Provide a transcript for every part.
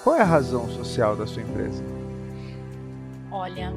Qual é a razão social da sua empresa? Olha,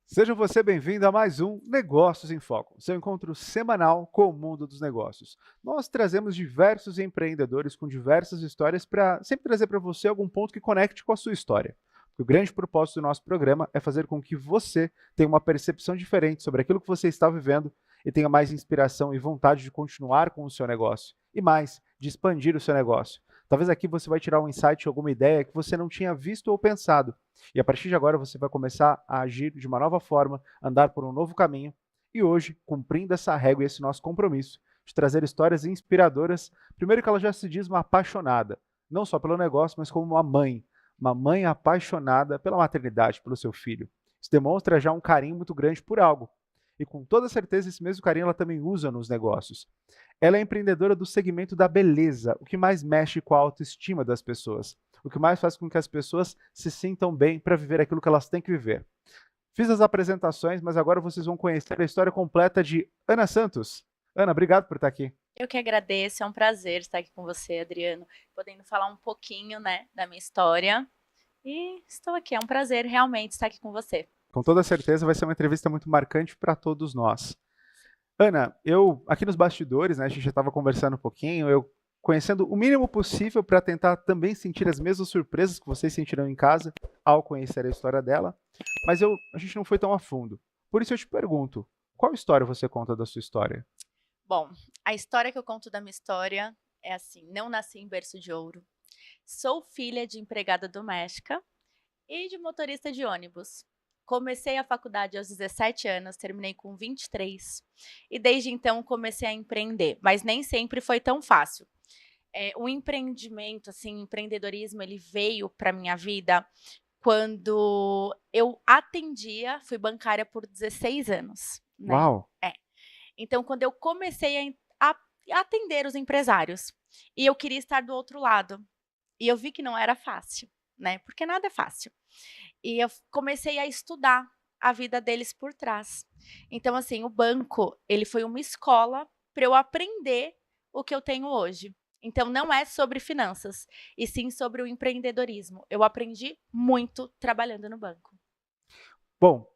Seja você bem-vindo a mais um Negócios em Foco, seu encontro semanal com o mundo dos negócios. Nós trazemos diversos empreendedores com diversas histórias para sempre trazer para você algum ponto que conecte com a sua história. O grande propósito do nosso programa é fazer com que você tenha uma percepção diferente sobre aquilo que você está vivendo e tenha mais inspiração e vontade de continuar com o seu negócio e mais, de expandir o seu negócio. Talvez aqui você vai tirar um insight, alguma ideia que você não tinha visto ou pensado. E a partir de agora você vai começar a agir de uma nova forma, andar por um novo caminho. E hoje, cumprindo essa régua e esse nosso compromisso de trazer histórias inspiradoras, primeiro que ela já se diz uma apaixonada, não só pelo negócio, mas como uma mãe apaixonada pela maternidade, pelo seu filho. Isso demonstra já um carinho muito grande por algo. E com toda certeza esse mesmo carinho ela também usa nos negócios. Ela é empreendedora do segmento da beleza, o que mais mexe com a autoestima das pessoas, o que mais faz com que as pessoas se sintam bem para viver aquilo que elas têm que viver. Fiz as apresentações, mas agora vocês vão conhecer a história completa de Ana Santos. Ana, obrigado por estar aqui. eu que agradeço, é um prazer estar aqui com você, Adriano, podendo falar um pouquinho, né, da minha história. E estou aqui, é um prazer realmente estar aqui com você. Com toda certeza vai ser uma entrevista muito marcante para todos nós. Ana, eu aqui nos bastidores, né, a gente já estava conversando um pouquinho, eu conhecendo o mínimo possível para tentar também sentir as mesmas surpresas que vocês sentiram em casa ao conhecer a história dela, mas a gente não foi tão a fundo. Por isso eu te pergunto, qual história você conta da sua história? Bom, a história que eu conto da minha história é assim: não nasci em berço de ouro, sou filha de empregada doméstica e de motorista de ônibus. Comecei a faculdade aos 17 anos, terminei com 23 e desde então comecei a empreender, mas nem sempre foi tão fácil. O empreendimento, assim, empreendedorismo, ele veio para minha vida quando eu atendia, fui bancária por 16 anos, né. Uau! É. Então quando eu comecei a atender os empresários, e eu queria estar do outro lado, e eu vi que não era fácil, né, porque nada é fácil. E eu comecei a estudar a vida deles por trás. Então, assim, o banco, ele foi uma escola para eu aprender o que eu tenho hoje. Então, não é sobre finanças, e sim sobre o empreendedorismo. Eu aprendi muito trabalhando no banco. Bom,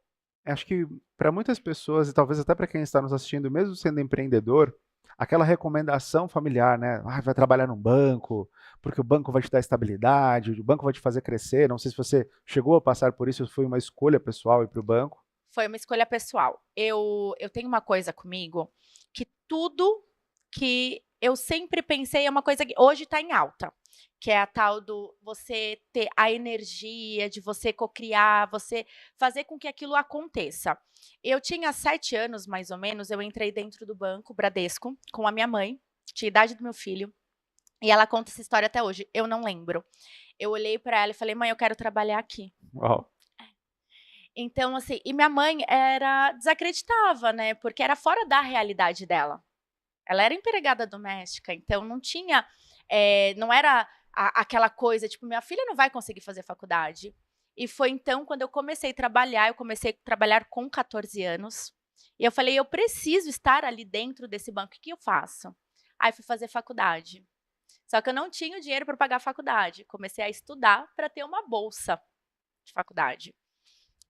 acho que para muitas pessoas, e talvez até para quem está nos assistindo, mesmo sendo empreendedor, aquela recomendação familiar, né? Ah, vai trabalhar num banco, porque o banco vai te dar estabilidade, o banco vai te fazer crescer. Não sei se você chegou a passar por isso, foi uma escolha pessoal ir para o banco. Foi uma escolha pessoal. Eu tenho uma coisa comigo, que tudo que eu sempre pensei é uma coisa que hoje está em alta, que é a tal do você ter a energia de você cocriar, você fazer com que aquilo aconteça. Eu tinha 7 anos, mais ou menos, eu entrei dentro do banco Bradesco com a minha mãe, tinha a idade do meu filho, e ela conta essa história até hoje, eu não lembro. Eu olhei para ela e falei: "Mãe, eu quero trabalhar aqui". Uau! Então, assim, e minha mãe era desacreditava, né, porque era fora da realidade dela. Ela era empregada doméstica, então não tinha, não era aquela coisa, tipo: "Minha filha não vai conseguir fazer faculdade". E foi então quando eu comecei a trabalhar com 14 anos, e eu falei: "Eu preciso estar ali dentro desse banco, o que eu faço?". Aí fui fazer faculdade. Só que eu não tinha o dinheiro para pagar a faculdade, comecei a estudar para ter uma bolsa de faculdade.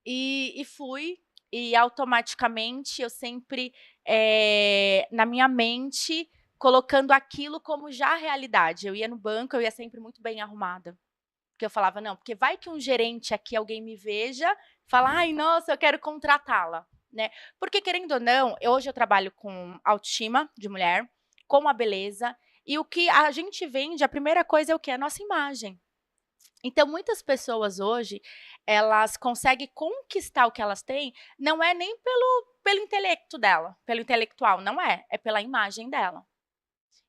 E fui, e automaticamente eu sempre, na minha mente, colocando aquilo como já realidade. Eu ia no banco, eu ia sempre muito bem arrumada, porque eu falava: "Não, porque vai que um gerente aqui, alguém me veja, fala: 'Ai, nossa, eu quero contratá-la'", né. Porque querendo ou não, hoje eu trabalho com autoestima de mulher, com a beleza, e o que a gente vende, a primeira coisa é o quê? A nossa imagem. Então muitas pessoas hoje, elas conseguem conquistar o que elas têm, não é nem pelo intelecto dela, pelo intelectual, não é, é pela imagem dela.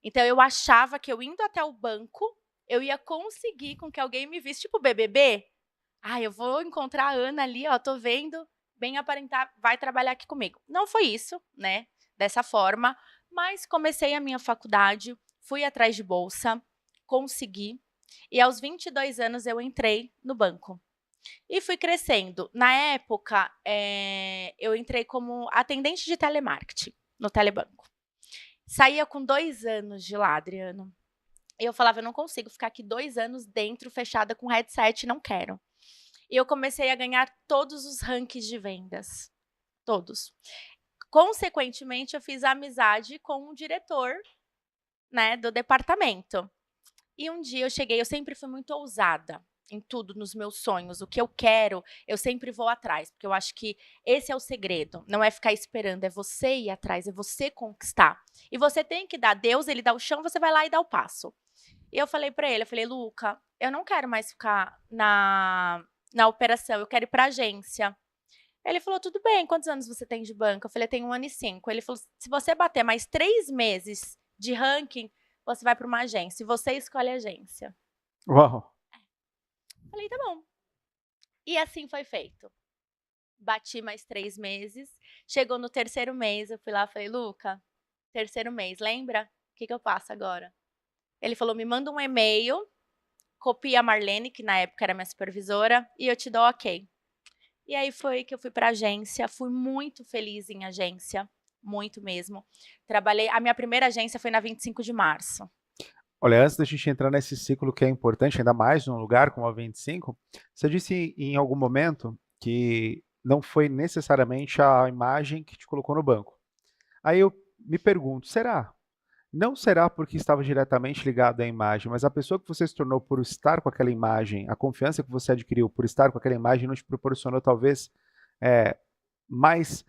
Então eu achava que eu indo até o banco, eu ia conseguir com que alguém me visse, tipo BBB. "Ah, eu vou encontrar a Ana ali, ó, tô vendo, bem aparentar, vai trabalhar aqui comigo". Não foi isso, né, dessa forma, mas comecei a minha faculdade, fui atrás de bolsa, consegui, e aos 22 anos eu entrei no banco. E fui crescendo. Na época, eu entrei como atendente de telemarketing, no telebanco. Saía com 2 anos de lá, Adriano. E eu falava: "Eu não consigo ficar aqui 2 anos dentro, fechada com headset, não quero". E eu comecei a ganhar todos os rankings de vendas, todos. Consequentemente, eu fiz amizade com o diretor, né, do departamento. E um dia eu sempre fui muito ousada em tudo, nos meus sonhos. O que eu quero, eu sempre vou atrás, porque eu acho que esse é o segredo. Não é ficar esperando, é você ir atrás, é você conquistar. E você tem que dar. Deus, ele dá o chão, você vai lá e dá o passo. E eu falei pra ele, eu falei: "Luca, eu não quero mais ficar na operação, eu quero ir pra agência". Ele falou: "Tudo bem, quantos anos você tem de banco?" Eu falei: "Tenho 1 ano e 5". Ele falou: "Se você bater mais 3 meses de ranking, você vai para uma agência e você escolhe a agência". Uau! Falei: "Tá bom". E assim foi feito. Bati mais 3 meses, chegou no terceiro mês, eu fui lá e falei: "Luca, terceiro mês, lembra? O que que eu faço agora?". Ele falou: "Me manda um e-mail, copia a Marlene", que na época era minha supervisora, "e eu te dou ok". E aí foi que eu fui pra agência, fui muito feliz em agência, muito mesmo. Trabalhei a minha primeira agência foi na 25 de março. Olha, antes da gente entrar nesse ciclo que é importante, ainda mais num lugar como a 25, você disse em algum momento que não foi necessariamente a imagem que te colocou no banco. Aí eu me pergunto, será? Não será porque estava diretamente ligado à imagem, mas a pessoa que você se tornou por estar com aquela imagem, a confiança que você adquiriu por estar com aquela imagem não te proporcionou talvez eh, mais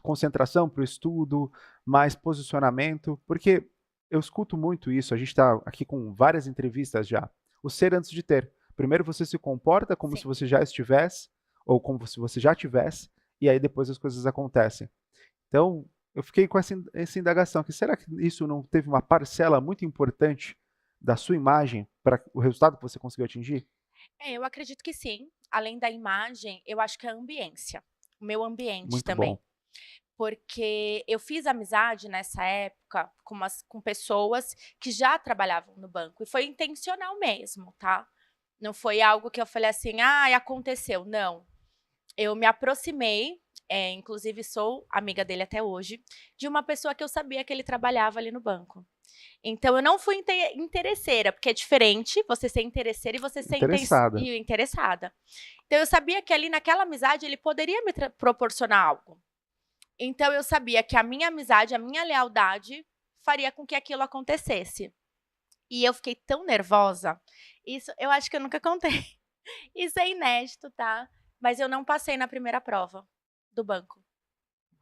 concentração para o estudo, mais posicionamento, porque eu escuto muito isso, a gente está aqui com várias entrevistas já. O ser antes de ter. Primeiro você se comporta como se Sim. você já estivesse, ou como se você já tivesse, e aí depois as coisas acontecem. Então, eu fiquei com essa indagação, que será que isso não teve uma parcela muito importante da sua imagem para o resultado que você conseguiu atingir? Eu acredito que sim. Além da imagem, eu acho que é a ambiência, o meu ambiente Muito bom. também. Porque eu fiz amizade nessa época com pessoas que já trabalhavam no banco, e foi intencional mesmo, tá. Não foi algo que eu falei assim: "Ai, aconteceu", não. Eu me aproximei, inclusive sou amiga dele até hoje, de uma pessoa que eu sabia que ele trabalhava ali no banco. Então eu não fui interesseira, porque é diferente você ser interesseira e você ser Interessada. interessada. Então eu sabia que ali naquela amizade ele poderia me proporcionar algo. Então eu sabia que a minha amizade, a minha lealdade faria com que aquilo acontecesse. E eu fiquei tão nervosa, isso eu acho que eu nunca contei. Isso é inédito, tá? Mas eu não passei na primeira prova do banco.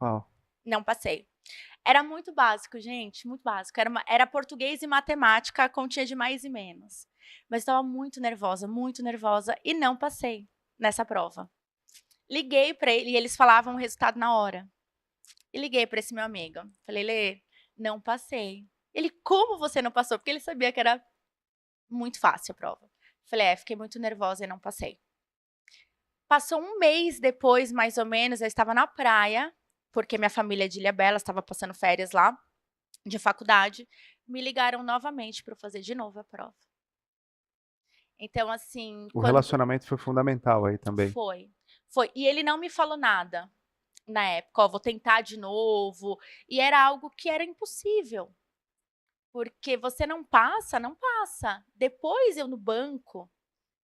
Uau. Não passei. Era muito básico, gente, muito básico. Era português e matemática, a continha de mais e menos. Mas estava muito nervosa e não passei nessa prova. Liguei para ele e eles falavam o resultado na hora. E liguei para esse meu amigo. Falei: "Lê, não passei". Ele: "Como você não passou?" Porque ele sabia que era muito fácil a prova. Falei: "É, fiquei muito nervosa e não passei". Passou um mês depois, mais ou menos, eu estava na praia, porque minha família é de Ilhabela, estava passando férias lá, de faculdade, me ligaram novamente para eu fazer de novo a prova. Então, assim, O quando relacionamento foi fundamental aí também. foi, foi. E ele não me falou nada na época: "Ó, vou tentar de novo", e era algo que era impossível, porque você não passa, não passa. Depois eu no banco,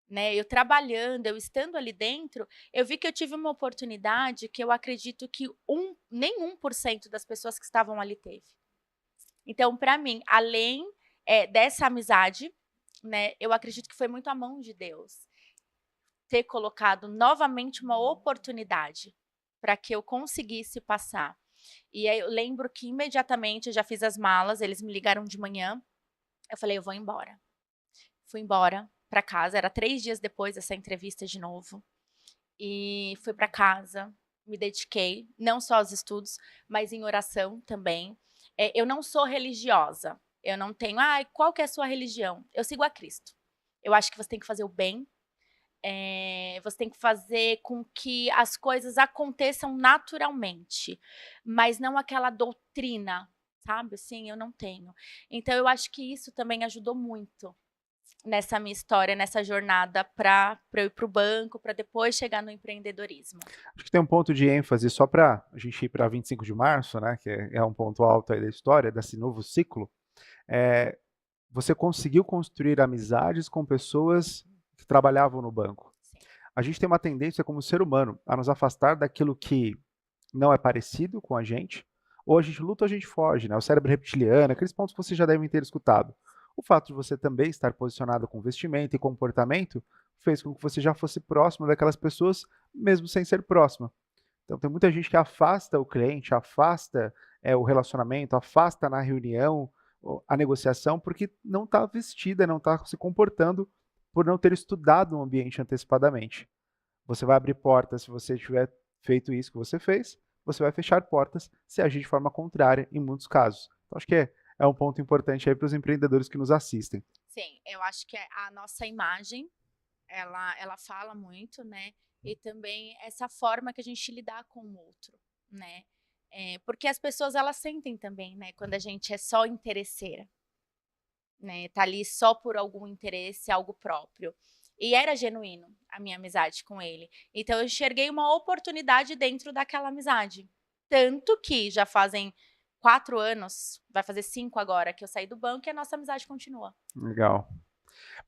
né, eu trabalhando, eu estando ali dentro, eu vi que eu tive uma oportunidade que eu acredito que nem 1% das pessoas que estavam ali teve. Então, para mim, além, dessa amizade, né, eu acredito que foi muito a mão de Deus ter colocado novamente uma oportunidade para que eu conseguisse passar. E aí eu lembro que imediatamente eu já fiz as malas, eles me ligaram de manhã, eu falei: "Eu vou embora". Fui embora para casa, era 3 dias depois dessa entrevista de novo, e fui para casa, me dediquei, não só aos estudos, mas em oração também. Eu não sou religiosa, eu não tenho: "Ai, qual que é a sua religião?". Eu sigo a Cristo. Eu acho que você tem que fazer o bem, você tem que fazer com que as coisas aconteçam naturalmente, mas não aquela doutrina, sabe, assim, eu não tenho. Então eu acho que isso também ajudou muito nessa minha história, nessa jornada para eu ir para o banco, para depois chegar no empreendedorismo. Acho que tem um ponto de ênfase só para a gente ir para 25 de março, né, que é um ponto alto aí da história, desse novo ciclo. Eh, você conseguiu construir amizades com pessoas que trabalhavam no banco. Sim. A gente tem uma tendência como ser humano a nos afastar daquilo que não é parecido com a gente, ou a gente luta ou a gente foge, né? O cérebro reptiliano, aqueles pontos que vocês já devem ter escutado. O fato de você também estar posicionado com vestimento e comportamento fez com que você já fosse próximo daquelas pessoas, mesmo sem ser próxima. Então tem muita gente que afasta o cliente, afasta o relacionamento, afasta na reunião a negociação, porque não está vestida, não está se comportando por não ter estudado o ambiente antecipadamente. Você vai abrir portas se você tiver feito isso que você fez, você vai fechar portas se agir de forma contrária em muitos casos. Então acho que é um ponto importante aí para os empreendedores que nos assistem. Sim, eu acho que a nossa imagem, ela fala muito, né? E também essa forma que a gente lidar com o outro, né? Porque as pessoas, elas sentem também, né? Quando a gente é só interesseira, né? Tá ali só por algum interesse, algo próprio. E era genuíno a minha amizade com ele. Então eu enxerguei uma oportunidade dentro daquela amizade. Tanto que já fazem 4 anos, vai fazer 5 agora, que eu saí do banco e a nossa amizade continua. Legal.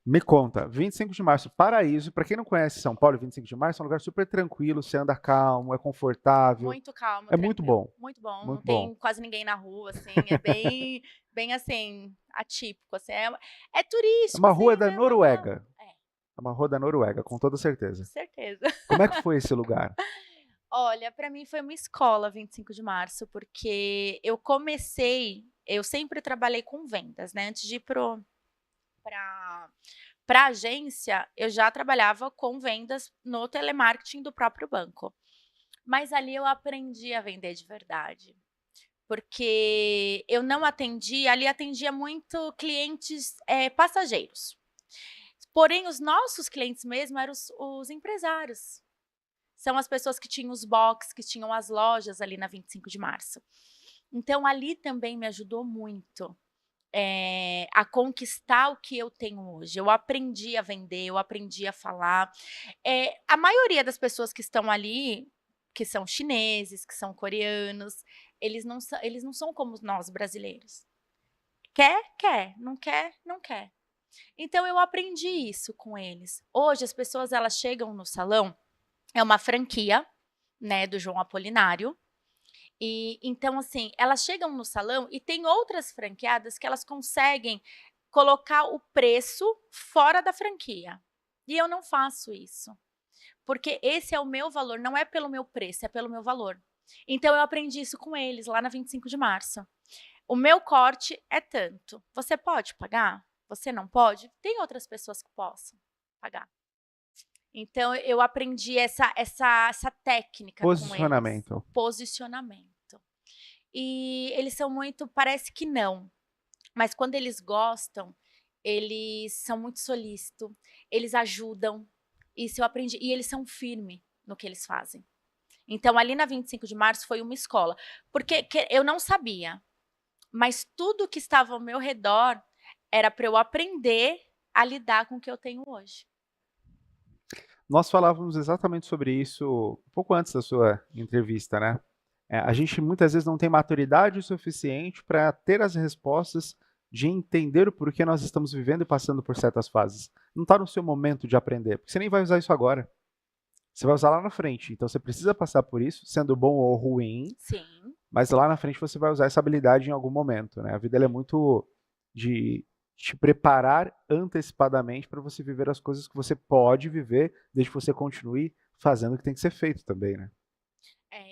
Me conta, 25 de março, Paraíso. Para quem não conhece São Paulo, 25 de março é um lugar super tranquilo, você anda calmo, é confortável, Muito calmo, é muito tranquilo. bom, Muito bom, não muito bom. tem quase ninguém na rua, assim, é bem, bem assim, atípico, assim, é É turístico, uma rua assim, da né, normal. Noruega. É uma rua da Noruega, com toda Com certeza. certeza. Como é que foi esse lugar? Olha, para mim foi uma escola 25 de março, porque eu sempre trabalhei com vendas, né, antes de ir pra pra agência, eu já trabalhava com vendas no telemarketing do próprio banco. Mas ali eu aprendi a vender de verdade. Porque eu não atendia ali atendia muito clientes, passageiros. Porém, os nossos clientes mesmo eram os empresários. São as pessoas que tinham os box, que tinham as lojas ali na 25 de março. Então ali também me ajudou muito, a conquistar o que eu tenho hoje. Eu aprendi a vender, eu aprendi a falar. A maioria das pessoas que estão ali, que são chineses, que são coreanos, eles não são como nós brasileiros. Quer, quer, não quer, não quer. Então eu aprendi isso com eles. Hoje as pessoas, elas chegam no salão, é uma franquia, né, do João Apolinário. E então assim, elas chegam no salão e tem outras franqueadas que elas conseguem colocar o preço fora da franquia. E eu não faço isso. Porque esse é o meu valor, não é pelo meu preço, é pelo meu valor. Então eu aprendi isso com eles lá na 25 de março. O meu corte é tanto. Você pode pagar? Você não pode? Tem outras pessoas que possam pagar. Então eu aprendi essa técnica com eles, o Posicionamento. posicionamento. E eles são muito, parece que não, mas quando eles gostam, eles são muito solícitos, eles ajudam. Isso eu aprendi. E eles são firmes no que eles fazem. Então, ali na 25 de março foi uma escola. Porque eu não sabia, mas tudo que estava ao meu redor era para eu aprender a lidar com o que eu tenho hoje. Nós falávamos exatamente sobre isso um pouco antes da sua entrevista, né? A gente muitas vezes não tem maturidade o suficiente para ter as respostas de entender o porquê nós estamos vivendo e passando por certas fases. Não está no seu momento de aprender, porque você nem vai usar isso agora. Você vai usar lá na frente. Então você precisa passar por isso, sendo bom ou ruim, Sim. mas lá na frente você vai usar essa habilidade em algum momento, né? A vida ela é muito de te preparar antecipadamente para você viver as coisas que você pode viver, desde que você continue fazendo o que tem que ser feito também, né?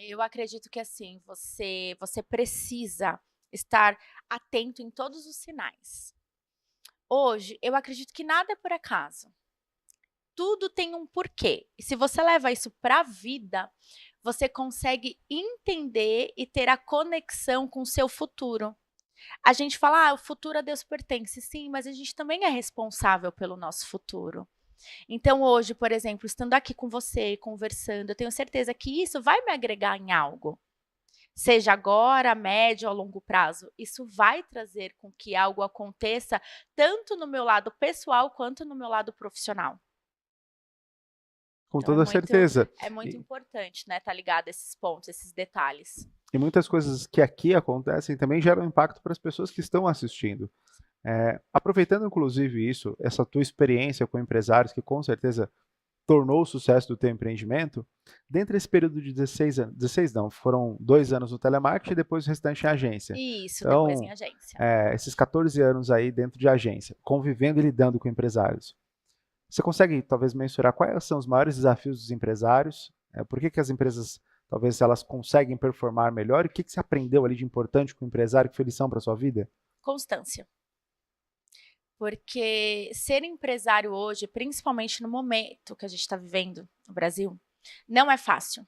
Eu acredito que assim, você precisa estar atento em todos os sinais. Hoje, eu acredito que nada é por acaso. Tudo tem um porquê. E se você leva isso para a vida, você consegue entender e ter a conexão com o seu futuro. A gente fala, o futuro a Deus pertence. Sim, mas a gente também é responsável pelo nosso futuro. Então hoje, por exemplo, estando aqui com você, conversando, eu tenho certeza que isso vai me agregar em algo. Seja agora, a médio ou a longo prazo, isso vai trazer com que algo aconteça tanto no meu lado pessoal quanto no meu lado profissional. Com Então toda certeza. é muito importante, né, tá ligado a esses pontos, esses detalhes. E muitas coisas que aqui acontecem também geram impacto para as pessoas que estão assistindo. Aproveitando, inclusive, isso, essa tua experiência com empresários, que com certeza tornou o sucesso do teu empreendimento, dentro desse período de 16 anos, 16 não, foram 2 anos no telemarketing e depois o restante em agência. Isso, depois em Então, agência. esses 14 anos aí dentro de agência, convivendo e lidando com empresários, você consegue talvez mensurar quais são os maiores desafios dos empresários? Por que as empresas, talvez, elas conseguem performar melhor? E o que você aprendeu ali de importante com o empresário que foi lição para a sua vida? Constância. Porque ser empresário hoje, principalmente no momento que a gente está vivendo no Brasil, não é fácil.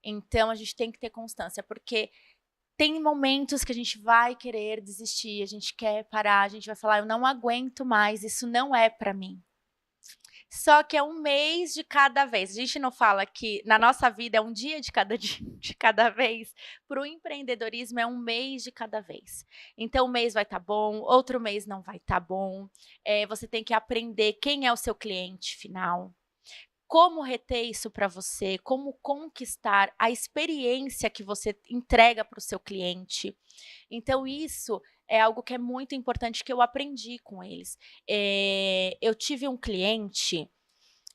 Então, a gente tem que ter constância, porque tem momentos que a gente vai querer desistir, a gente quer parar, a gente vai falar, eu não aguento mais, isso não é para mim. Só que é um mês de cada vez. A gente não fala que na nossa vida é um dia de cada dia, de cada vez. Para o empreendedorismo é um mês de cada vez. Então, um mês vai estar bom, outro mês não vai estar bom. Você tem que aprender quem é o seu cliente final. Como reter isso para você, como conquistar a experiência que você entrega para o seu cliente. Então, isso é algo que é muito importante que eu aprendi com eles. Eu tive um cliente,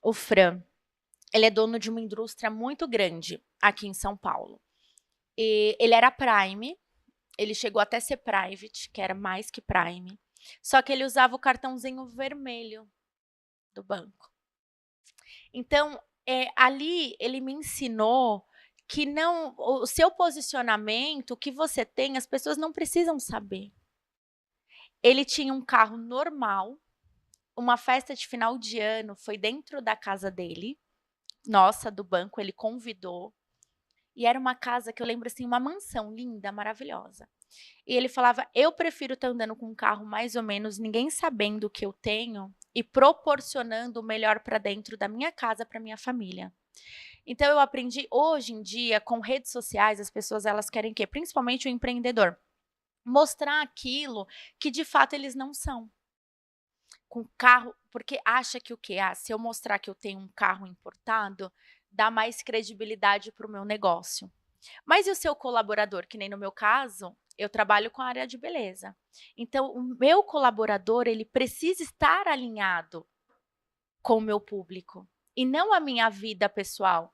o Fran, ele é dono de uma indústria muito grande aqui em São Paulo. E ele era Prime, ele chegou até ser Private, que era mais que Prime, só que ele usava o cartãozinho vermelho do banco. Então, ali ele me ensinou que não, o seu posicionamento, o que você tem, as pessoas não precisam saber. Ele tinha um carro normal, uma festa de final de ano foi dentro da casa dele, nossa, do banco, ele convidou. E era uma casa que eu lembro assim, uma mansão linda, maravilhosa. E ele falava: eu prefiro estar andando com um carro mais ou menos, ninguém sabendo o que eu tenho e proporcionando o melhor para dentro da minha casa, para minha família. Então eu aprendi hoje em dia com redes sociais, as pessoas elas querem o quê? Principalmente o empreendedor, mostrar aquilo que de fato eles não são. Com carro, porque acha que o quê? Se eu mostrar que eu tenho um carro importado, dá mais credibilidade para o meu negócio. Mas e o seu colaborador? Que nem no meu caso, eu trabalho com a área de beleza. Então, o meu colaborador, ele precisa estar alinhado com o meu público e não a minha vida pessoal.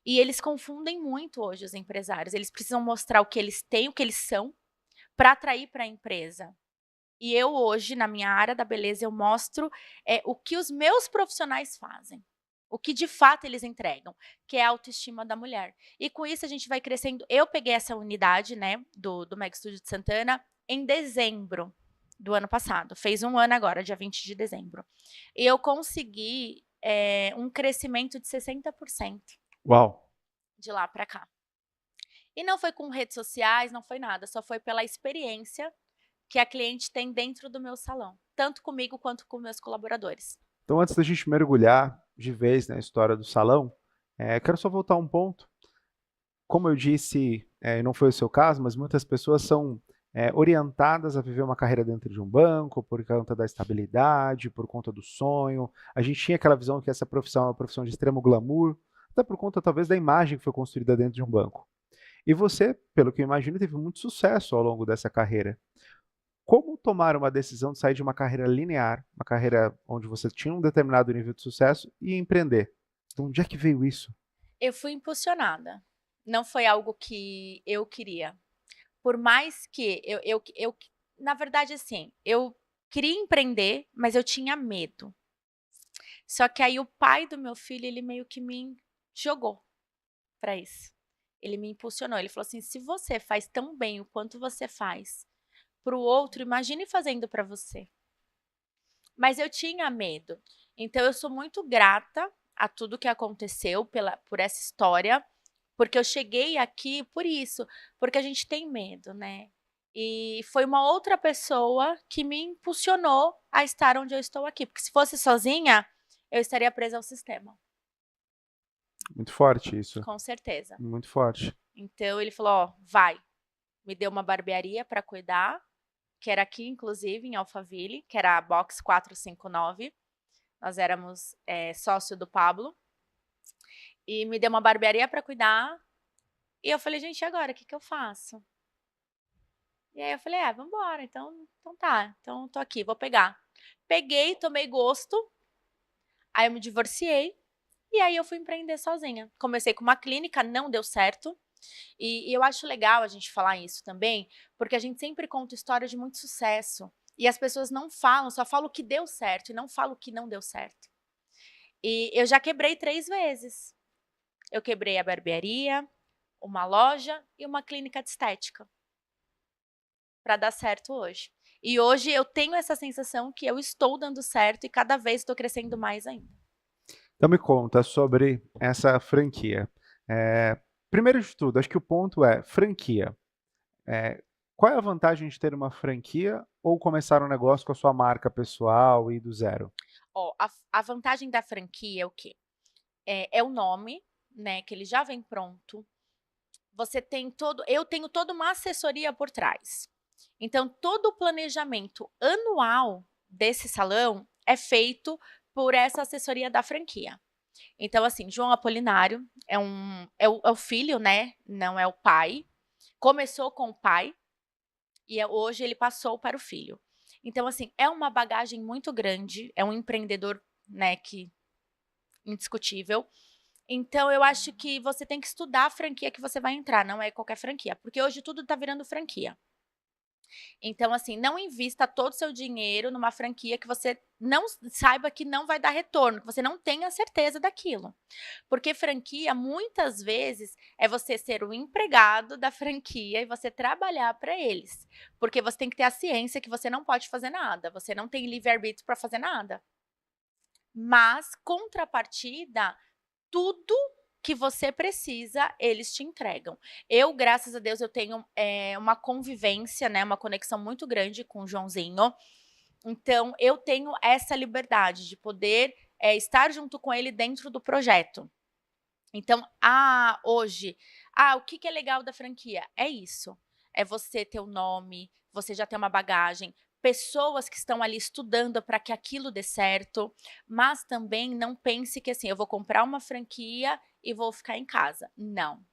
E eles confundem muito hoje os empresários. Eles precisam mostrar o que eles têm, o que eles são, para atrair para a empresa. E eu hoje, na minha área da beleza, eu mostro o que os meus profissionais fazem. O que de fato eles entregam, que é a autoestima da mulher. E com isso a gente vai crescendo. Eu peguei essa unidade, né, do Mega Estúdio de Santana em dezembro do ano passado. Fez um ano agora, dia 20 de dezembro. E eu consegui um crescimento de 60% Uau! de lá para cá. E não foi com redes sociais, não foi nada, só foi pela experiência que a cliente tem dentro do meu salão, tanto comigo quanto com meus colaboradores. Então, antes da gente mergulhar de vez na história do salão, quero só voltar um ponto. Como eu disse, não foi o seu caso, mas muitas pessoas são orientadas a viver uma carreira dentro de um banco por conta da estabilidade, por conta do sonho. A gente tinha aquela visão que essa profissão é uma profissão de extremo glamour, até por conta talvez da imagem que foi construída dentro de um banco. E você, pelo que eu imagino, teve muito sucesso ao longo dessa carreira. Como tomar uma decisão de sair de uma carreira linear, uma carreira onde você tinha um determinado nível de sucesso e empreender? Então, onde é que veio isso? Eu fui impulsionada. Não foi algo que eu queria. Por mais que na verdade, assim, eu queria empreender, mas eu tinha medo. Só que aí o pai do meu filho, ele meio que me jogou para isso. Ele me impulsionou. Ele falou assim: se você faz tão bem o quanto você faz para o outro, imagine fazendo para você. Mas eu tinha medo. Então eu sou muito grata a tudo que aconteceu por essa história, porque eu cheguei aqui por isso, porque a gente tem medo, né? E foi uma outra pessoa que me impulsionou a estar onde eu estou aqui, porque se fosse sozinha, eu estaria presa ao sistema, Muito forte isso, com certeza. muito forte. Então ele falou: ó, vai. Me deu uma barbearia para cuidar, que era aqui, inclusive, em Alphaville, que era a Box 459. Nós éramos sócio do Pablo. E me deu uma barbearia para cuidar. E eu falei: gente, e agora? O que eu faço? E aí eu falei, vamos embora, então tá, então tô aqui, vou pegar. Peguei, tomei gosto, aí eu me divorciei, e aí eu fui empreender sozinha. Comecei com uma clínica, não deu certo, e eu acho legal a gente falar isso também, porque a gente sempre conta história de muito sucesso, e as pessoas não falam, só falam o que deu certo, e não falam o que não deu certo. E eu já quebrei 3 vezes. Eu quebrei a barbearia, uma loja e uma clínica de estética, para dar certo hoje. E hoje eu tenho essa sensação que eu estou dando certo e cada vez estou crescendo mais ainda. Então me conta sobre essa franquia. Primeiro de tudo, acho que o ponto é franquia. Qual é a vantagem de ter uma franquia ou começar um negócio com a sua marca pessoal e do zero? Ó, a vantagem da franquia é o quê? É o nome, né, que ele já vem pronto. Você tem eu tenho toda uma assessoria por trás. Então, todo o planejamento anual desse salão é feito por essa assessoria da franquia. Então, assim, João Apolinário é o filho, né? Não é o pai. Começou com o pai e hoje ele passou para o filho. Então, assim, é uma bagagem muito grande, é um empreendedor, né, que indiscutível. Então, eu acho que você tem que estudar a franquia que você vai entrar, não é qualquer franquia, porque hoje tudo está virando franquia. Então, assim, não invista todo o seu dinheiro numa franquia que você não saiba que não vai dar retorno, que você não tenha certeza daquilo. Porque franquia, muitas vezes, é você ser o empregado da franquia e você trabalhar para eles. Porque você tem que ter a ciência que você não pode fazer nada, você não tem livre-arbítrio para fazer nada. Mas, contrapartida, tudo que você precisa, eles te entregam. Eu, graças a Deus, eu tenho uma convivência, né, uma conexão muito grande com o Joãozinho. Então, eu tenho essa liberdade de poder estar junto com ele dentro do projeto. Então, hoje, o que é legal da franquia? É isso. É você ter o nome, você já ter uma bagagem, pessoas que estão ali estudando para que aquilo dê certo, mas também não pense que assim, eu vou comprar uma franquia e vou ficar em casa. Não.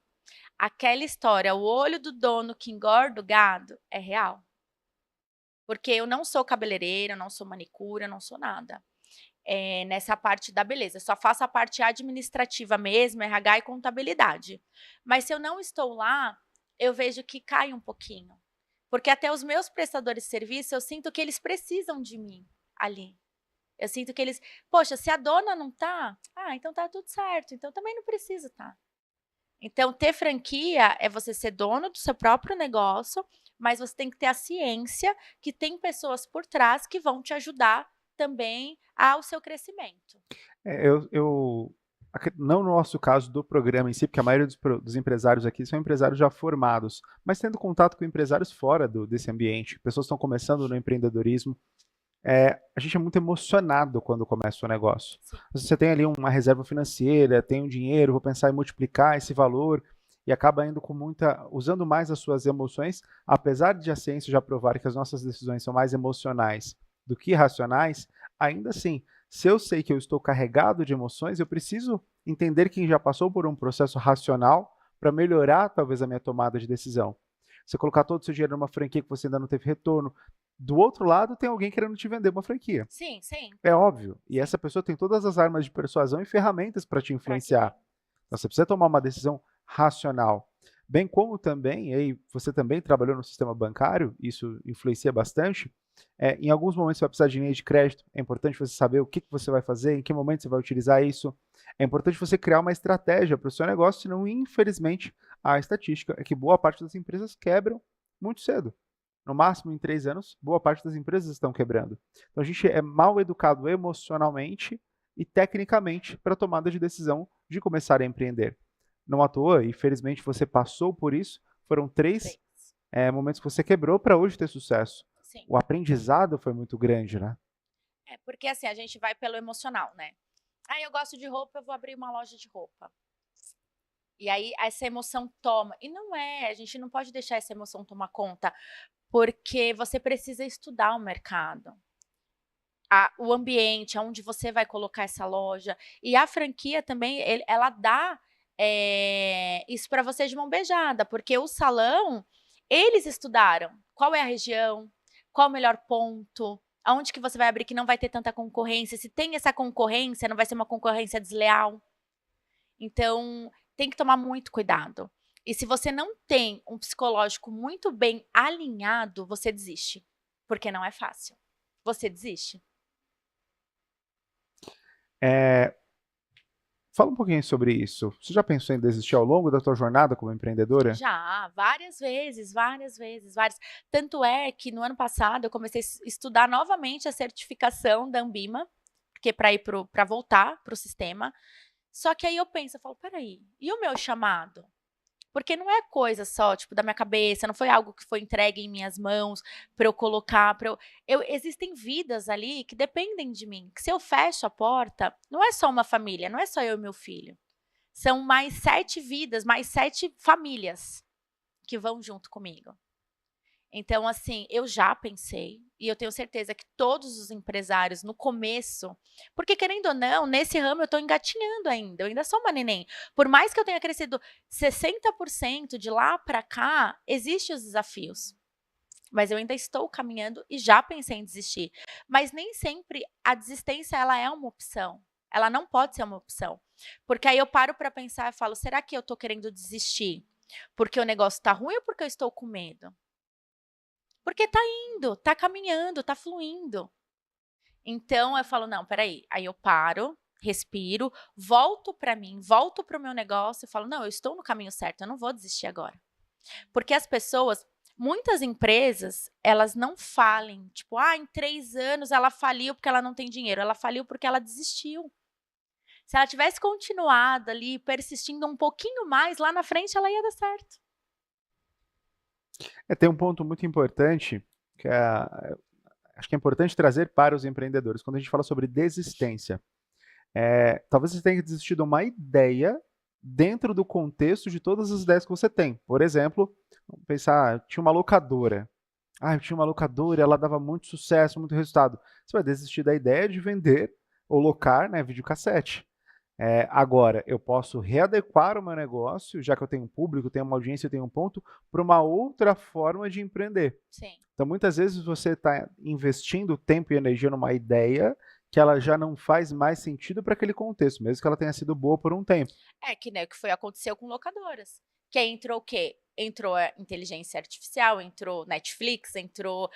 Aquela história, o olho do dono que engorda o gado, é real. Porque eu não sou cabeleireira, eu não sou manicure, eu não sou nada. Nessa parte da beleza. Só faço a parte administrativa mesmo, RH e contabilidade. Mas se eu não estou lá, eu vejo que cai um pouquinho. Porque até os meus prestadores de serviço, eu sinto que eles precisam de mim ali. Eu sinto que eles, poxa, se a dona não tá, então tá tudo certo, então também não precisa tá. Então, ter franquia é você ser dono do seu próprio negócio, mas você tem que ter a ciência que tem pessoas por trás que vão te ajudar também ao seu crescimento. Não no nosso caso do programa em si, porque a maioria dos empresários aqui são empresários já formados, mas tendo contato com empresários fora desse ambiente, pessoas que estão começando no empreendedorismo, a gente é muito emocionado quando começa o negócio. Sim. Você tem ali uma reserva financeira, tem um dinheiro, vou pensar em multiplicar esse valor, e acaba indo usando mais as suas emoções, apesar de a ciência já provar que as nossas decisões são mais emocionais do que racionais, ainda assim, se eu sei que eu estou carregado de emoções, eu preciso entender quem já passou por um processo racional para melhorar talvez a minha tomada de decisão. Você colocar todo o seu dinheiro numa franquia que você ainda não teve retorno, do outro lado tem alguém querendo te vender uma franquia. Sim, sim. É óbvio. E essa pessoa tem todas as armas de persuasão e ferramentas para te influenciar. Então você precisa tomar uma decisão racional. Bem como também, aí você também trabalhou no sistema bancário, isso influencia bastante. Em alguns momentos você vai precisar de linha de crédito, é importante você saber o que você vai fazer, em que momento você vai utilizar isso. É importante você criar uma estratégia para o seu negócio, senão, infelizmente, a estatística é que boa parte das empresas quebram muito cedo. No máximo, em 3 anos, boa parte das empresas estão quebrando. Então, a gente é mal educado emocionalmente e tecnicamente para a tomada de decisão de começar a empreender. Não à toa, e felizmente você passou por isso, foram 3 momentos que você quebrou para hoje ter sucesso. Sim. O aprendizado foi muito grande, né? Porque assim, a gente vai pelo emocional, né? Eu gosto de roupa, eu vou abrir uma loja de roupa. E aí essa emoção toma. E não é, a gente não pode deixar essa emoção tomar conta, porque você precisa estudar o mercado. O ambiente, aonde você vai colocar essa loja. E a franquia também, ela dá isso para você de mão beijada, porque o salão, eles estudaram. qual é a região, qual o melhor ponto, aonde que você vai abrir que não vai ter tanta concorrência, se tem essa concorrência, não vai ser uma concorrência desleal. Então, tem que tomar muito cuidado. E se você não tem um psicológico muito bem alinhado, você desiste, porque não é fácil. Você desiste. Fala um pouquinho sobre isso. Você já pensou em desistir ao longo da tua jornada como empreendedora? Já, várias vezes, várias vezes, várias. Tanto é que no ano passado eu comecei a estudar novamente a certificação da Anbima, porque para voltar para o sistema. Só que aí eu penso, eu falo, peraí, e o meu chamado? Porque não é coisa só, tipo, da minha cabeça, não foi algo que foi entregue em minhas mãos para eu colocar, existem vidas ali que dependem de mim, que se eu fecho a porta, não é só uma família, não é só eu e meu filho. São mais 7 vidas, mais 7 famílias que vão junto comigo. Então, assim, eu já pensei, e eu tenho certeza que todos os empresários no começo, porque querendo ou não, nesse ramo eu estou engatinhando ainda, eu ainda sou uma neném. Por mais que eu tenha crescido 60% de lá para cá, existem os desafios. Mas eu ainda estou caminhando e já pensei em desistir. Mas nem sempre a desistência ela é uma opção. Ela não pode ser uma opção. Porque aí eu paro para pensar e falo, será que eu estou querendo desistir porque o negócio está ruim ou porque eu estou com medo? Porque tá indo, tá caminhando, tá fluindo. Então eu falo, não, peraí. Aí eu paro, respiro, volto para mim, volto para o meu negócio e falo, não, eu estou no caminho certo, eu não vou desistir agora. Porque as pessoas, muitas empresas, elas não falem, tipo, em 3 anos ela faliu porque ela não tem dinheiro. Ela faliu porque ela desistiu. Se ela tivesse continuado ali, persistindo um pouquinho mais, lá na frente ela ia dar certo. Tem um ponto muito importante, que acho que é importante trazer para os empreendedores, quando a gente fala sobre desistência. Talvez você tenha desistido de uma ideia dentro do contexto de todas as ideias que você tem. Por exemplo, vamos pensar, tinha uma locadora. Eu tinha uma locadora, ela dava muito sucesso, muito resultado. Você vai desistir da ideia de vender ou locar, né, videocassete. Agora, eu posso readequar o meu negócio, já que eu tenho um público, tenho uma audiência, eu tenho um ponto, para uma outra forma de empreender. Sim. Então, muitas vezes você está investindo tempo e energia numa ideia que ela já não faz mais sentido para aquele contexto, mesmo que ela tenha sido boa por um tempo. Que nem o que aconteceu com locadoras. Que aí entrou o quê? Entrou a inteligência artificial, entrou Netflix, entrou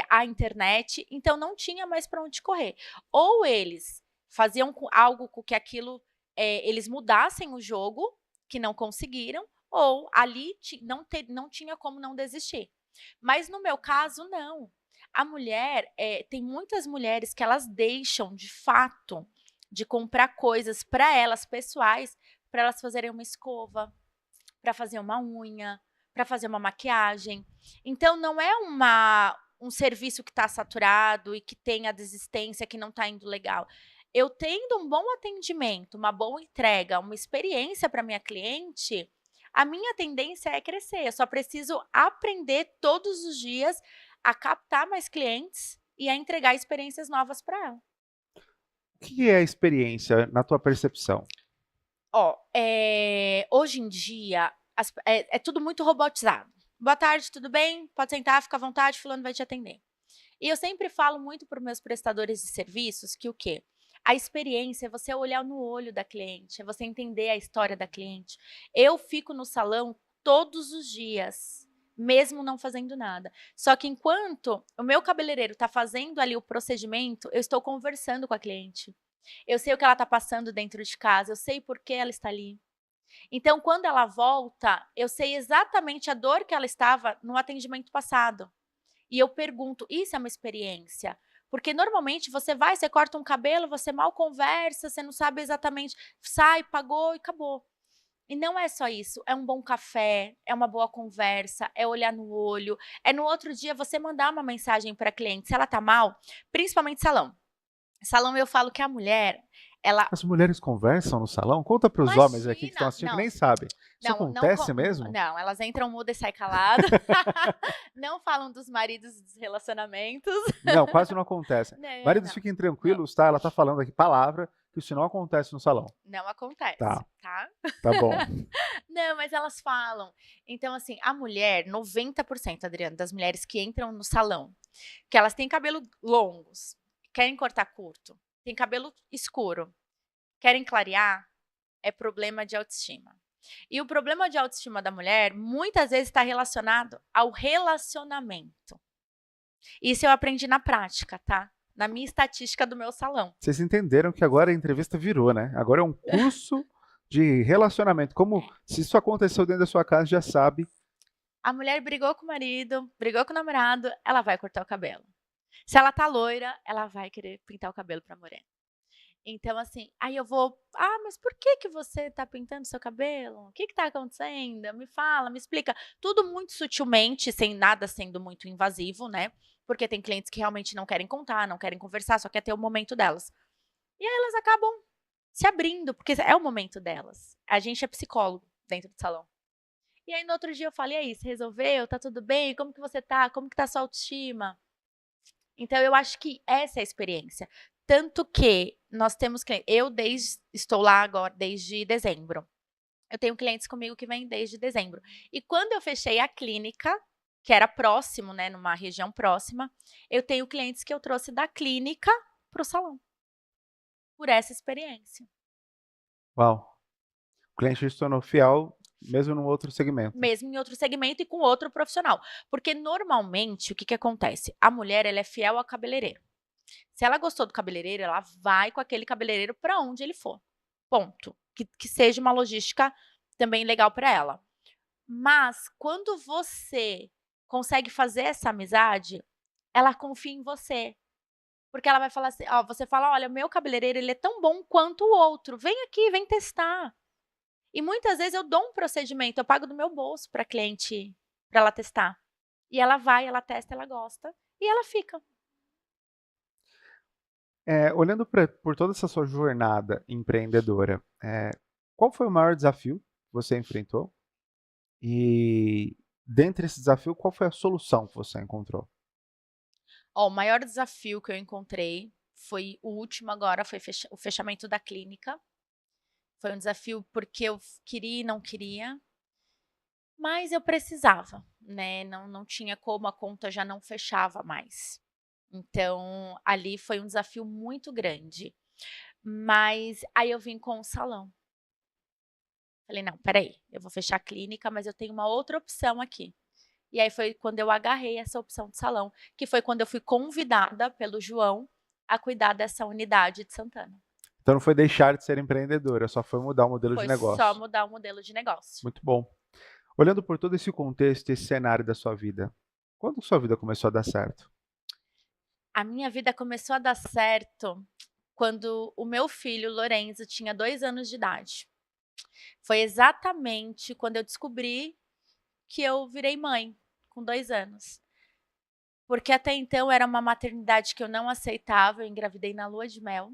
a internet, então não tinha mais para onde correr. Ou eles faziam algo com que aquilo, eles mudassem o jogo, que não conseguiram, ou ali não tinha como não desistir. Mas no meu caso, não. A mulher, tem muitas mulheres que elas deixam, de fato, de comprar coisas para elas, pessoais, para elas fazerem uma escova, para fazer uma unha, para fazer uma maquiagem. Então, não é um serviço que está saturado e que tem a desistência, que não está indo legal. Eu tendo um bom atendimento, uma boa entrega, uma experiência para minha cliente, a minha tendência é crescer. Eu só preciso aprender todos os dias a captar mais clientes e a entregar experiências novas para ela. O que é a experiência, na tua percepção? Hoje em dia, é tudo muito robotizado. Boa tarde, tudo bem? Pode sentar, fica à vontade, fulano vai te atender. E eu sempre falo muito para os meus prestadores de serviços que o quê? A experiência é você olhar no olho da cliente, é você entender a história da cliente. Eu fico no salão todos os dias, mesmo não fazendo nada. Só que enquanto o meu cabeleireiro está fazendo ali o procedimento, eu estou conversando com a cliente. Eu sei o que ela está passando dentro de casa, eu sei por que ela está ali. Então, quando ela volta, eu sei exatamente a dor que ela estava no atendimento passado. E eu pergunto, isso é uma experiência? Porque normalmente você corta um cabelo, você mal conversa, você não sabe exatamente, sai, pagou e acabou. E não é só isso, é um bom café, é uma boa conversa, é olhar no olho, é no outro dia você mandar uma mensagem para a cliente, se ela tá mal, principalmente salão. Salão eu falo que a mulher, ela... As mulheres conversam no salão? Conta para os homens aqui que estão assistindo que nem sabem. Isso acontece mesmo? Não, elas entram muda e saem calada. Não falam dos maridos e dos relacionamentos. Não, quase não acontece. Maridos, fiquem tranquilos, tá? Ela tá falando aqui palavra, que isso não acontece no salão. Não acontece, Tá, tá? tá bom. Não, mas elas falam. Então, assim, a mulher, 90%, Adriana, das mulheres que entram no salão, que elas têm cabelo longos, querem cortar curto, têm cabelo escuro, querem clarear, é problema de autoestima. E o problema de autoestima da mulher, muitas vezes, está relacionado ao relacionamento. Isso eu aprendi na prática, tá? Na minha estatística do meu salão. Vocês entenderam que agora a entrevista virou, né? Agora é um curso de relacionamento. Como se isso aconteceu dentro da sua casa, já sabe. A mulher brigou com o marido, brigou com o namorado, ela vai cortar o cabelo. Se ela tá loira, ela vai querer pintar o cabelo pra morena. Então, assim, aí eu vou, mas por que que você tá pintando seu cabelo? O que que tá acontecendo? Me fala, me explica. Tudo muito sutilmente, sem nada sendo muito invasivo, né? Porque tem clientes que realmente não querem contar, não querem conversar, só quer ter o momento delas. E aí elas acabam se abrindo, porque é o momento delas. A gente é psicólogo dentro do salão. E aí no outro dia eu falei, e aí, você resolveu? Tá tudo bem? Como que você tá? Como que tá a sua autoestima? Então eu acho que essa é a experiência. Tanto que nós temos estou lá agora desde dezembro. Eu tenho clientes comigo que vêm desde dezembro. E quando eu fechei a clínica, que era próximo, né, numa região próxima, eu tenho clientes que eu trouxe da clínica para o salão, por essa experiência. Uau. O cliente se tornou fiel mesmo num outro segmento. Mesmo em outro segmento e com outro profissional. Porque normalmente, o que que acontece? A mulher, ela é fiel ao cabeleireiro. Se ela gostou do cabeleireiro, ela vai com aquele cabeleireiro para onde ele for. Ponto. Que seja uma logística também legal para ela. Mas quando você consegue fazer essa amizade, ela confia em você. Porque ela vai falar assim, ó, você fala, olha, meu cabeleireiro ele é tão bom quanto o outro. Vem aqui, vem testar. E muitas vezes eu dou um procedimento, eu pago do meu bolso para cliente, para ela testar. E ela vai, ela testa, ela gosta e ela fica. Olhando por toda essa sua jornada empreendedora, qual foi o maior desafio que você enfrentou? E dentre esse desafio, qual foi a solução que você encontrou? Ó, o maior desafio que eu encontrei foi o último agora, foi o fechamento da clínica. Foi um desafio porque eu queria e não queria, mas eu precisava, né? Não tinha como, a conta já não fechava mais. Então, ali foi um desafio muito grande. Mas aí eu vim com o salão. Falei, não, peraí, eu vou fechar a clínica, mas eu tenho uma outra opção aqui. E aí foi quando eu agarrei essa opção de salão, que foi quando eu fui convidada pelo João a cuidar dessa unidade de Santana. Então não foi deixar de ser empreendedora, só foi mudar o modelo de Foi só negócio. mudar o modelo de negócio. Muito bom. Olhando por todo esse contexto, esse cenário da sua vida, quando sua vida começou a dar certo? A minha vida começou a dar certo quando o meu filho, Lorenzo, tinha 2 anos de idade. Foi exatamente quando eu descobri que eu virei mãe, com 2 anos. Porque até então era uma maternidade que eu não aceitava, eu engravidei na lua de mel.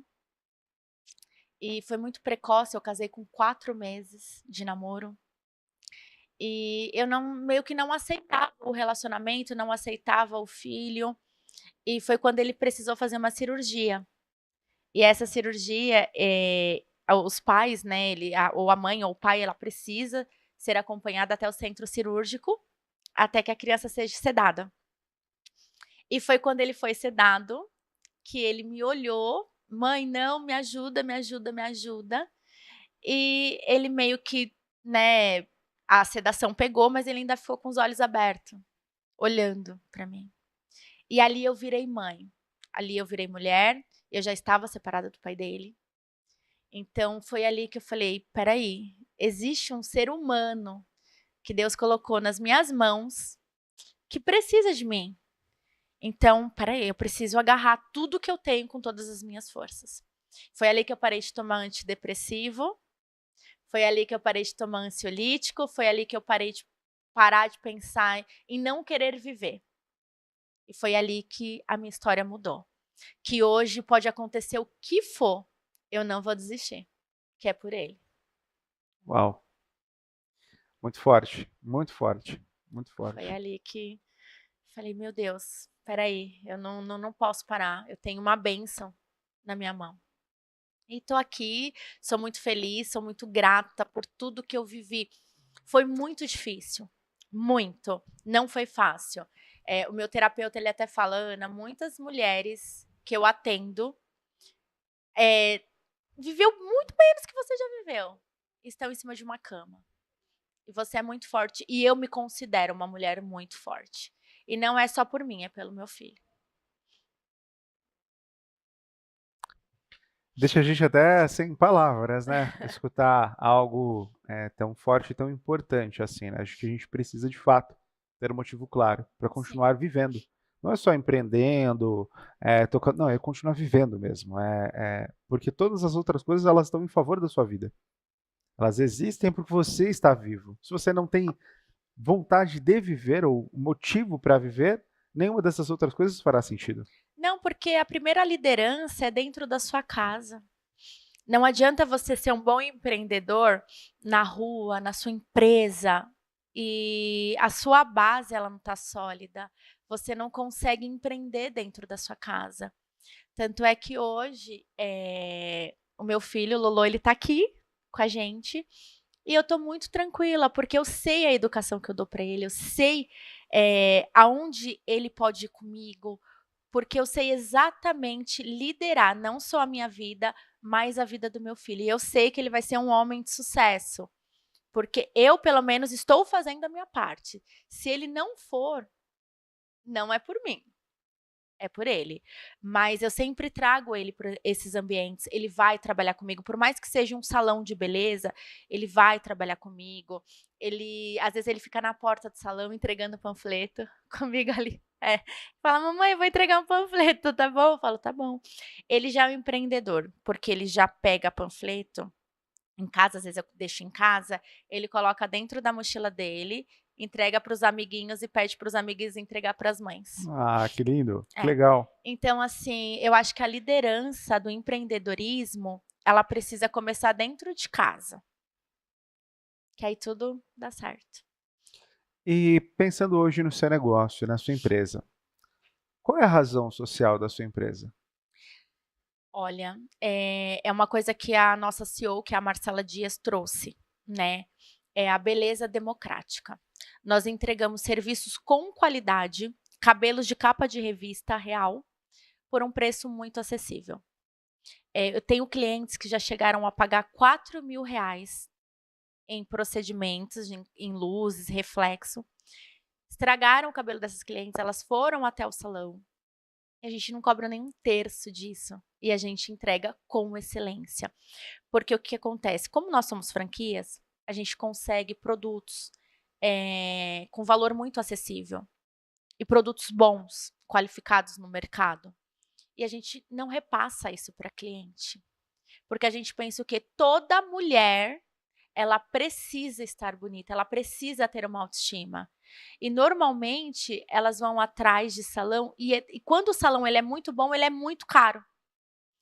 E foi muito precoce, eu casei com 4 meses de namoro. E eu meio que não aceitava o relacionamento, não aceitava o filho. E foi quando ele precisou fazer uma cirurgia. E essa cirurgia, os pais, né, ou a mãe ou o pai, ela precisa ser acompanhada até o centro cirúrgico, até que a criança seja sedada. E foi quando ele foi sedado, que ele me olhou, mãe, não, me ajuda, me ajuda, me ajuda. E ele meio que, né, a sedação pegou, mas ele ainda ficou com os olhos abertos, olhando para mim. E ali eu virei mãe, ali eu virei mulher, eu já estava separada do pai dele. Então foi ali que eu falei, peraí, existe um ser humano que Deus colocou nas minhas mãos que precisa de mim. Então, peraí, eu preciso agarrar tudo que eu tenho com todas as minhas forças. Foi ali que eu parei de tomar antidepressivo, foi ali que eu parei de tomar ansiolítico, foi ali que eu parei de parar de pensar em não querer viver. E foi ali que a minha história mudou. Que hoje pode acontecer o que for, eu não vou desistir, que é por ele. Uau, muito forte, muito forte, muito Foi forte. ali que falei, meu Deus, peraí, eu não posso parar, eu tenho uma bênção na minha mão. E tô aqui, sou muito feliz, sou muito grata por tudo que eu vivi. Foi muito difícil, muito, não foi fácil. O meu terapeuta, ele até fala: "Ana, muitas mulheres que eu atendo, eh, viveu muito menos que você já viveu, estão em cima de uma cama. E você é muito forte", e eu me considero uma mulher muito forte. E não é só por mim, é pelo meu filho. Deixa a gente até sem palavras, né, escutar algo, tão forte e tão importante assim, né. Acho que a gente precisa de fato ter um motivo claro para Sim, continuar vivendo. Não é só empreendendo, tocando não, é continuar vivendo mesmo, porque todas as outras coisas elas estão em favor da sua vida. Elas existem porque você está vivo. Se você não tem vontade de viver ou motivo para viver, nenhuma dessas outras coisas fará sentido. não, porque a primeira liderança é dentro da sua casa. Não adianta você ser um bom empreendedor na rua, na sua empresa, e a sua base ela não está sólida. Você não consegue empreender dentro da sua casa. Tanto é que hoje, o meu filho, o Lolo, ele está aqui com a gente, e eu estou muito tranquila, porque eu sei a educação que eu dou para ele, eu sei, aonde ele pode ir comigo, porque eu sei exatamente liderar não só a minha vida, mas a vida do meu filho. E eu sei que ele vai ser um homem de sucesso, porque eu, pelo menos, estou fazendo a minha parte. Se ele não for, não é por mim, é por ele. Mas eu sempre trago ele para esses ambientes, ele vai trabalhar comigo, por mais que seja um salão de beleza, ele vai trabalhar comigo. Ele às vezes ele fica na porta do salão entregando panfleto comigo ali. É. Fala: "Mamãe, eu vou entregar um panfleto, tá bom?" Eu falo: "Tá bom". Ele já é um empreendedor, porque ele já pega panfleto em casa, às vezes eu deixo em casa, ele coloca dentro da mochila dele, entrega para os amiguinhos e pede para os amiguinhos entregar para as mães. Ah, que lindo, que É. legal. Então, assim, eu acho que a liderança do empreendedorismo, ela precisa começar dentro de casa, que aí tudo dá certo. E pensando hoje no seu negócio, na sua empresa, qual é a razão social da sua empresa? Olha, é uma coisa que a nossa CEO, que é a Marcela Dias, trouxe, né, é a beleza democrática. Nós entregamos serviços com qualidade, cabelos de capa de revista real, por um preço muito acessível. Eu tenho clientes que já chegaram a pagar R$ 4.000 em procedimentos, em luzes, reflexo. Estragaram o cabelo dessas clientes, elas foram até o salão, e a gente não cobra nem um terço disso, e a gente entrega com excelência. Porque o que acontece, como nós somos franquias, a gente consegue produtos, com valor muito acessível, e produtos bons, qualificados no mercado, e a gente não repassa isso para cliente, porque a gente pensa o quê? Toda mulher, ela precisa estar bonita, ela precisa ter uma autoestima. E normalmente elas vão atrás de salão e quando o salão ele é muito bom, ele é muito caro.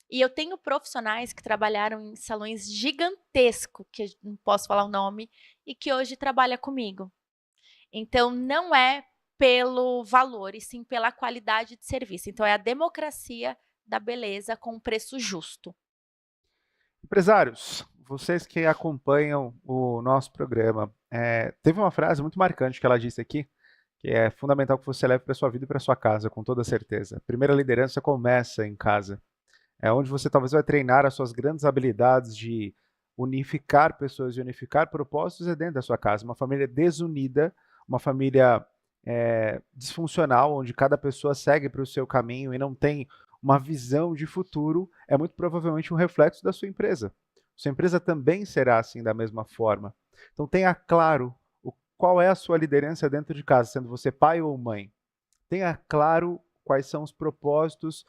E eu tenho profissionais que trabalharam em salões gigantesco, que eu não posso falar o nome, e que hoje trabalha comigo. Então não é pelo valor, e sim pela qualidade de serviço. Então é a democracia da beleza com um preço justo. Empresários, vocês que acompanham o nosso programa, teve uma frase muito marcante que ela disse aqui, que é fundamental que você leve para sua vida e para sua casa, com toda certeza. A primeira liderança começa em casa. É onde você talvez vai treinar as suas grandes habilidades de unificar pessoas e unificar propósitos é dentro da sua casa. Uma família desunida, uma família disfuncional, onde cada pessoa segue para o seu caminho e não tem uma visão de futuro, é muito provavelmente um reflexo da sua empresa. Sua empresa também será assim da mesma forma. Então tenha claro qual é a sua liderança dentro de casa, sendo você pai ou mãe. Tenha claro quais são os propósitos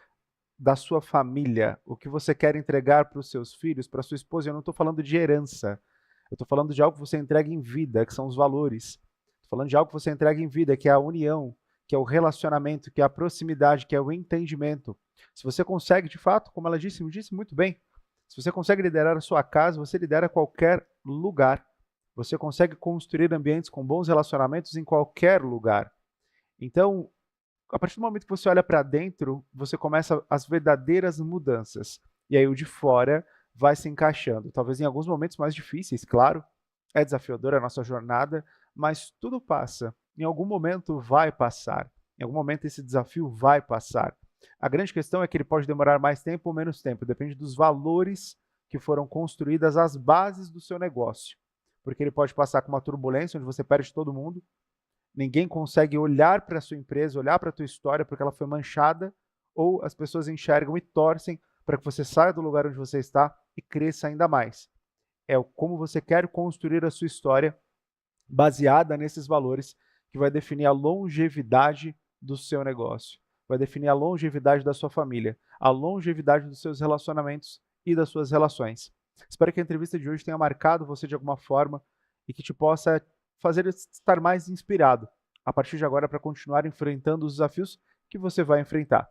da sua família, o que você quer entregar para os seus filhos, para sua esposa. Eu não estou falando de herança, eu estou falando de algo que você entrega em vida, que são os valores. Estou falando de algo que você entrega em vida, que é a união, que é o relacionamento, que é a proximidade, que é o entendimento. Se você consegue, de fato, como ela disse, me disse muito bem, se você consegue liderar a sua casa, você lidera qualquer lugar. Você consegue construir ambientes com bons relacionamentos em qualquer lugar. Então, a partir do momento que você olha para dentro, você começa as verdadeiras mudanças. E aí o de fora vai se encaixando. Talvez em alguns momentos mais difíceis, claro, é desafiadora a nossa jornada, mas tudo passa. Em algum momento vai passar. Em algum momento esse desafio vai passar. A grande questão é que ele pode demorar mais tempo ou menos tempo, depende dos valores que foram construídas as bases do seu negócio. Porque ele pode passar com uma turbulência onde você perde todo mundo, ninguém consegue olhar para a sua empresa, olhar para a tua história porque ela foi manchada, ou as pessoas enxergam e torcem para que você saia do lugar onde você está e cresça ainda mais. É como você quer construir a sua história baseada nesses valores que vai definir a longevidade do seu negócio, vai definir a longevidade da sua família, a longevidade dos seus relacionamentos e das suas relações. Espero que a entrevista de hoje tenha marcado você de alguma forma e que te possa fazer estar mais inspirado a partir de agora para continuar enfrentando os desafios que você vai enfrentar.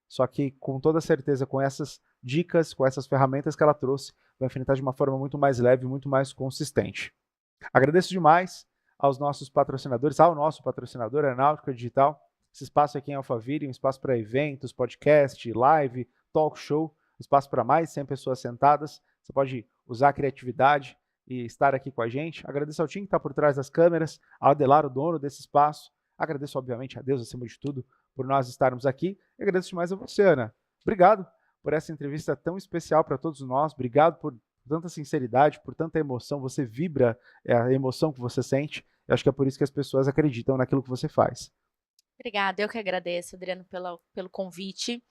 Só que com toda certeza, com essas dicas, com essas ferramentas que ela trouxe, vai enfrentar de uma forma muito mais leve, muito mais consistente. Agradeço demais aos nossos patrocinadores, ao nosso patrocinador, a Náutica Digital. Esse espaço aqui em Alphaville, um espaço para eventos, podcast, live, talk show, um espaço para mais de 100 pessoas sentadas. Você pode usar a criatividade e estar aqui com a gente. Agradeço ao time que está por trás das câmeras, ao Adelar, o dono desse espaço. Agradeço, obviamente, a Deus, acima de tudo, por nós estarmos aqui. E agradeço demais a você, Ana. Obrigado por essa entrevista tão especial para todos nós. Obrigado por tanta sinceridade, por tanta emoção. Você vibra a emoção que você sente. Eu acho que é por isso que as pessoas acreditam naquilo que você faz. Obrigada, eu que agradeço, Adriano, pelo convite.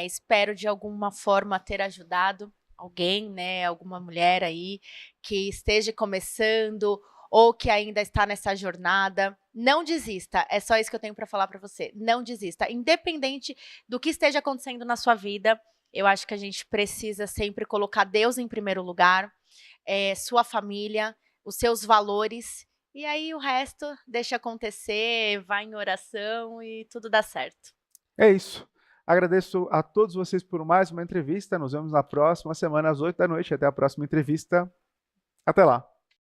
Espero de alguma forma ter ajudado alguém, né, alguma mulher aí que esteja começando ou que ainda está nessa jornada. Não desista, é só isso que eu tenho para falar para você. Não desista, independente do que esteja acontecendo na sua vida. Eu acho que a gente precisa sempre colocar Deus em primeiro lugar, sua família, os seus valores, e aí o resto deixa acontecer, vai em oração e tudo dá certo. É isso. Agradeço a todos vocês por mais uma entrevista. Nos vemos na próxima semana às 8 da noite. Até a próxima entrevista. Até lá.